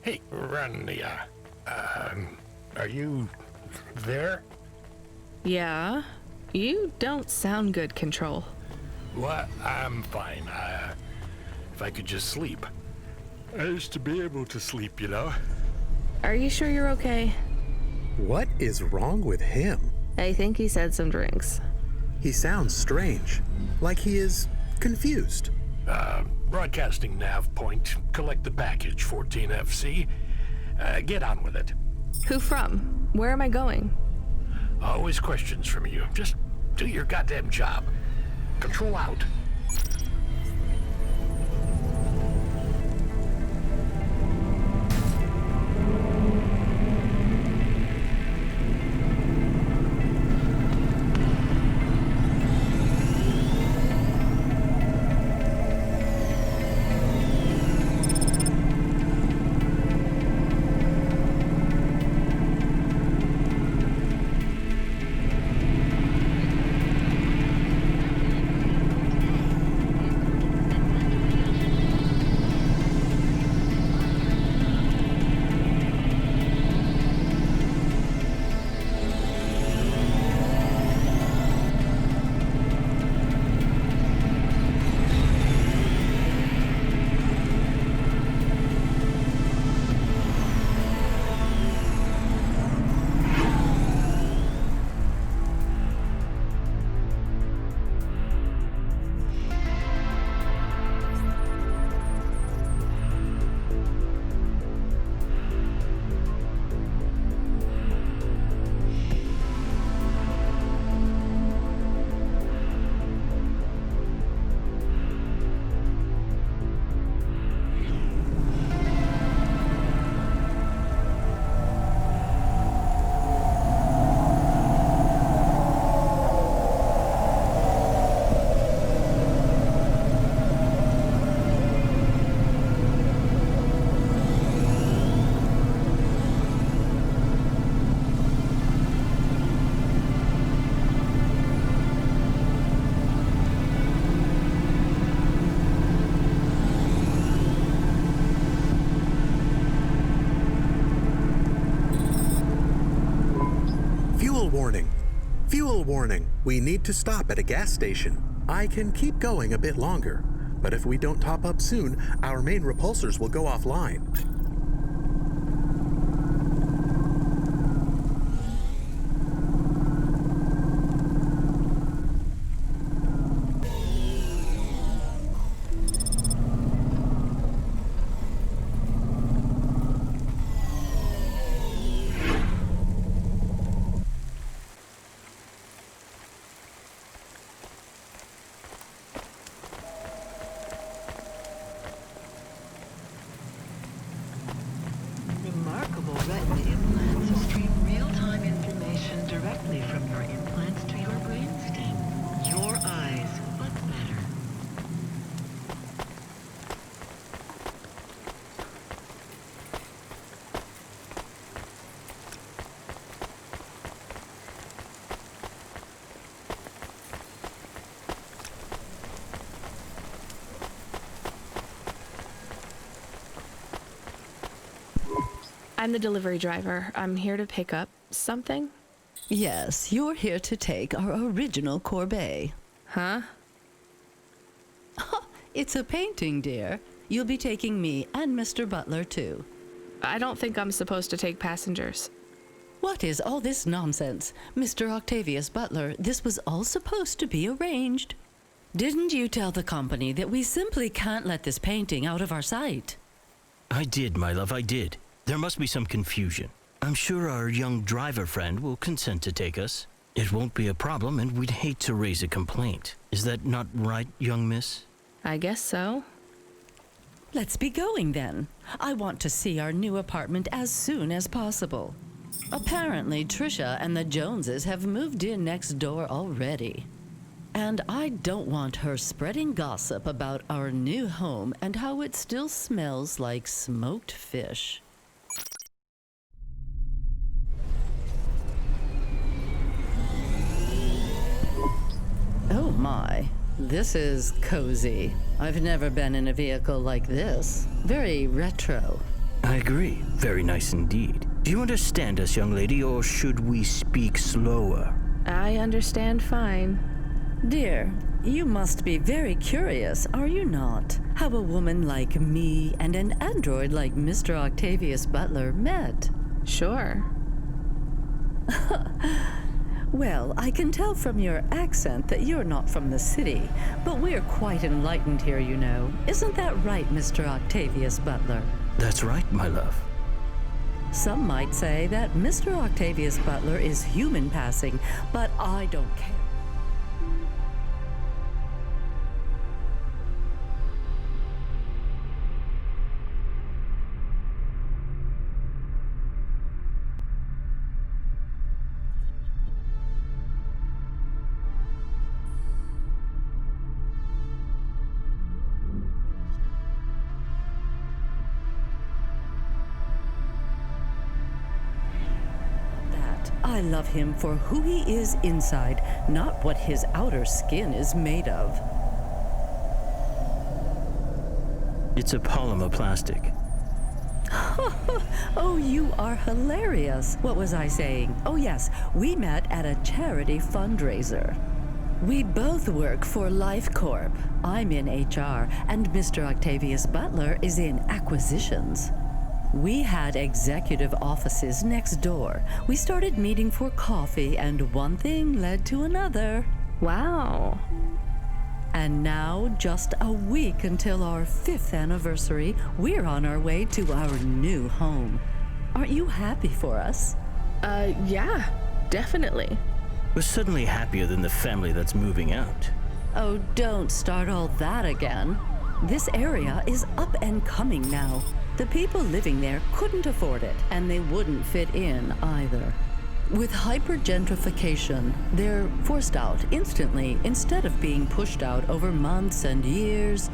Hey, Rania. Are you there? Yeah? You don't sound good, Control. What? I'm fine. If I could just sleep. I used to be able to sleep, you know? Are you sure you're okay? What is wrong with him? I think he said some drinks. He sounds strange, like he is confused. Broadcasting nav point. Collect the package, 14FC. Get on with it. Who from? Where am I going? Always questions from you. Just do your goddamn job. Control out. Fuel warning. We need to stop at a gas station. I can keep going a bit longer, but if we don't top up soon, our main repulsors will go offline. Remarkable retina implants stream real-time information directly from your implants to your brainstem. Your eyes, but better. I'm the delivery driver. I'm here to pick up something. Yes, you're here to take our original Corbeil. Huh? It's a painting, dear. You'll be taking me and Mr. Butler, too. I don't think I'm supposed to take passengers. What is all this nonsense? Mr. Octavius Butler, this was all supposed to be arranged. Didn't you tell the company that we simply can't let this painting out of our sight? I did, my love, I did. There must be some confusion. I'm sure our young driver friend will consent to take us. It won't be a problem, and we'd hate to raise a complaint. Is that not right, young miss? I guess so. Let's be going, then. I want to see our new apartment as soon as possible. Apparently, Trisha and the Joneses have moved in next door already. And I don't want her spreading gossip about our new home and how it still smells like smoked fish. Oh my, this is cozy. I've never been in a vehicle like this. Very retro. I agree. Very nice indeed. Do you understand us, young lady, or should we speak slower? I understand fine. Dear, you must be very curious, are you not? How a woman like me and an android like Mr. Octavius Butler met. Sure. Well, I can tell from your accent that you're not from the city, but we're quite enlightened here, you know. Isn't that right, Mr. Octavius Butler? That's right, my love. Some might say that Mr. Octavius Butler is human passing, but I don't care. I love him for who he is inside, not what his outer skin is made of. It's a polymer plastic. Oh, you are hilarious. What was I saying? Oh, yes, we met at a charity fundraiser. We both work for Life Corp. I'm in HR, and Mr. Octavius Butler is in acquisitions. We had executive offices next door. We started meeting for coffee, and one thing led to another. Wow. And now, just a week until our 5th anniversary, we're on our way to our new home. Aren't you happy for us? Yeah, definitely. We're suddenly happier than the family that's moving out. Oh, don't start all that again. This area is up and coming now. The people living there couldn't afford it, and they wouldn't fit in either. With hypergentrification, they're forced out instantly instead of being pushed out over months and years.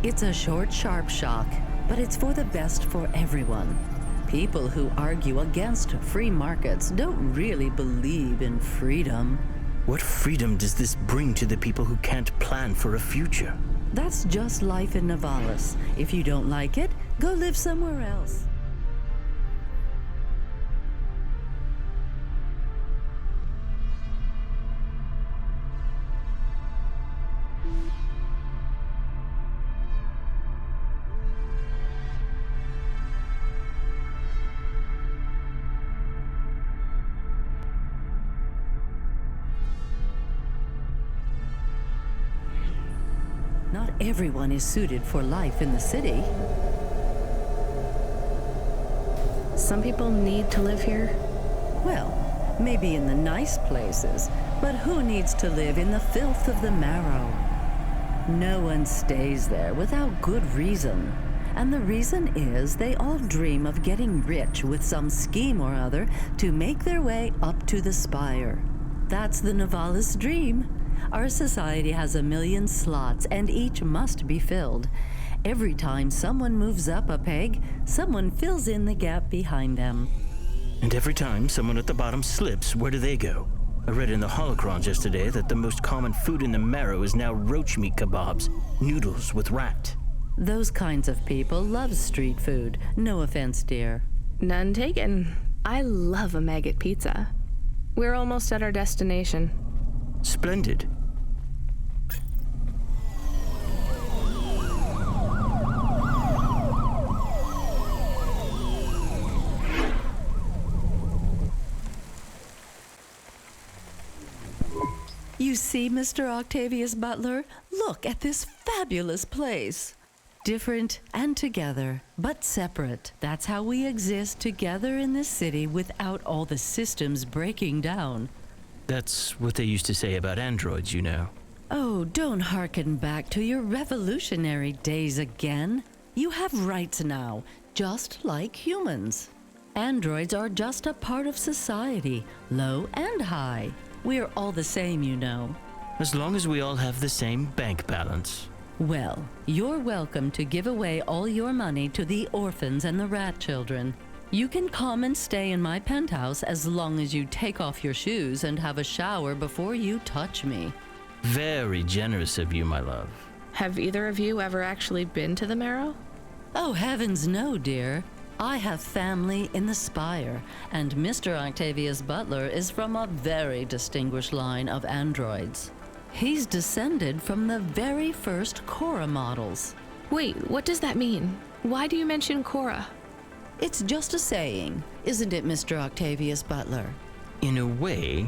It's a short, sharp shock, but it's for the best for everyone. People who argue against free markets don't really believe in freedom. What freedom does this bring to the people who can't plan for a future? That's just life in Novalis. If you don't like it, go live somewhere else. Not everyone is suited for life in the city. Some people need to live here. Well, maybe in the nice places, but who needs to live in the filth of the marrow? No one stays there without good reason. And the reason is they all dream of getting rich with some scheme or other to make their way up to the spire. That's the Novalis dream. Our society has 1 million slots, and each must be filled. Every time someone moves up a peg, someone fills in the gap behind them. And every time someone at the bottom slips, where do they go? I read in the holocrons yesterday that the most common food in the marrow is now roach meat kebabs, noodles with rat. Those kinds of people love street food. No offense, dear. None taken. I love a maggot pizza. We're almost at our destination. Splendid. You see, Mr. Octavius Butler? Look at this fabulous place. Different and together, but separate. That's how we exist together in this city without all the systems breaking down. That's what they used to say about androids, you know. Oh, don't hearken back to your revolutionary days again. You have rights now, just like humans. Androids are just a part of society, low and high. We're all the same, you know. As long as we all have the same bank balance. Well, you're welcome to give away all your money to the orphans and the rat children. You can come and stay in my penthouse as long as you take off your shoes and have a shower before you touch me. Very generous of you, my love. Have either of you ever actually been to the marrow? Oh, heavens no, dear. I have family in the Spire, and Mr. Octavius Butler is from a very distinguished line of androids. He's descended from the very first Cora models. Wait, what does that mean? Why do you mention Cora? It's just a saying, isn't it, Mr. Octavius Butler? In a way,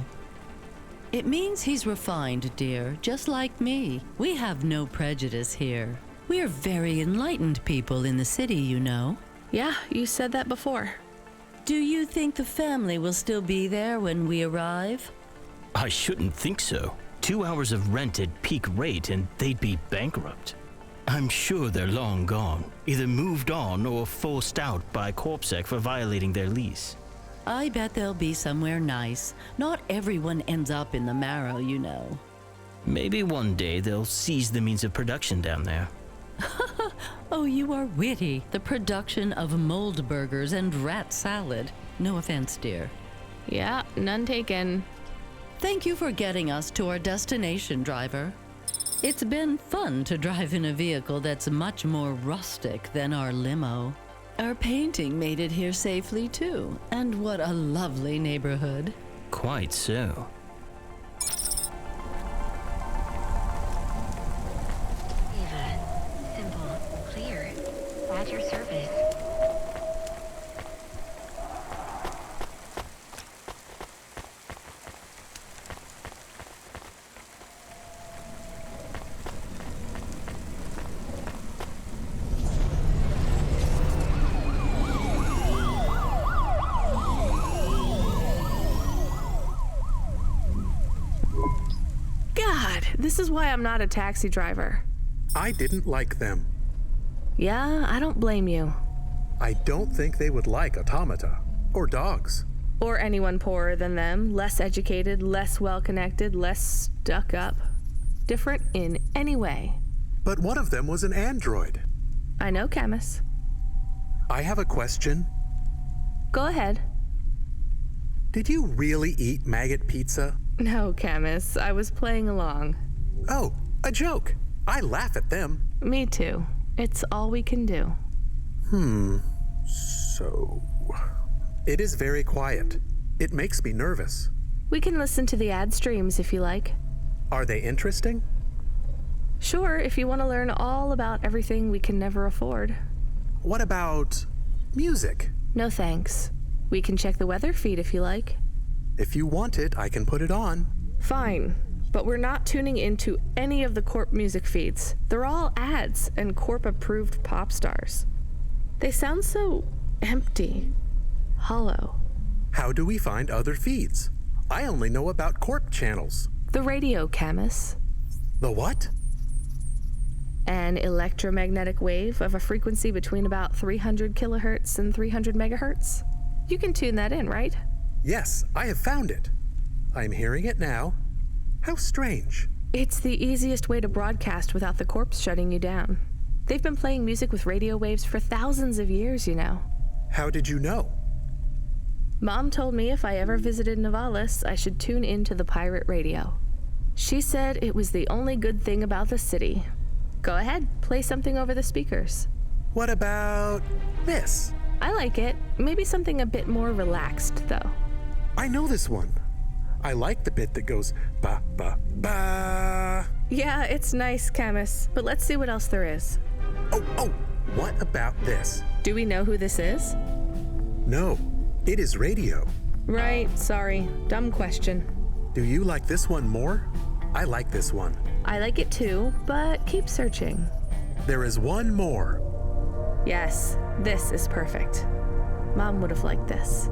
It means he's refined, dear, just like me. We have no prejudice here. We're very enlightened people in the city, you know. Yeah, you said that before. Do you think the family will still be there when we arrive? I shouldn't think so. 2 hours of rent at peak rate and they'd be bankrupt. I'm sure they're long gone, either moved on or forced out by Corpsec for violating their lease. I bet they'll be somewhere nice. Not everyone ends up in the Marrow, you know. Maybe one day they'll seize the means of production down there. Oh, you are witty. The production of mold burgers and rat salad. No offense, dear. Yeah, none taken. Thank you for getting us to our destination, driver. It's been fun to drive in a vehicle that's much more rustic than our limo. Our painting made it here safely, too. And what a lovely neighborhood. Quite so. Eva, simple, clear. At your service. God, this is why I'm not a taxi driver. I didn't like them. Yeah, I don't blame you. I don't think they would like automata or dogs. Or anyone poorer than them, less educated, less well-connected, less stuck up. Different in any way. But one of them was an android. I know, Camus. I have a question. Go ahead. Did you really eat maggot pizza? No, Camus, I was playing along. Oh, a joke. I laugh at them. Me too. It's all we can do. So, it is very quiet. It makes me nervous. We can listen to the ad streams if you like. Are they interesting? Sure, if you want to learn all about everything we can never afford. What about music? No thanks. We can check the weather feed if you like. If you want it, I can put it on. Fine, but we're not tuning into any of the Corp music feeds. They're all ads and Corp-approved pop stars. They sound so empty, hollow. How do we find other feeds? I only know about Corp channels. The radio, Camus. The what? An electromagnetic wave of a frequency between about 300 kilohertz and 300 megahertz. You can tune that in, right? Yes, I have found it. I'm hearing it now. How strange. It's the easiest way to broadcast without the corpse shutting you down. They've been playing music with radio waves for thousands of years, you know. How did you know? Mom told me if I ever visited Novalis, I should tune into the pirate radio. She said it was the only good thing about the city. Go ahead, play something over the speakers. What about this? I like it. Maybe something a bit more relaxed, though. I know this one. I like the bit that goes ba ba ba. Yeah, it's nice, Camus, but let's see what else there is. Oh, what about this? Do we know who this is? No, it is radio. Right, sorry. Dumb question. Do you like this one more? I like this one. I like it too, but keep searching. There is one more. Yes, this is perfect. Mom would have liked this.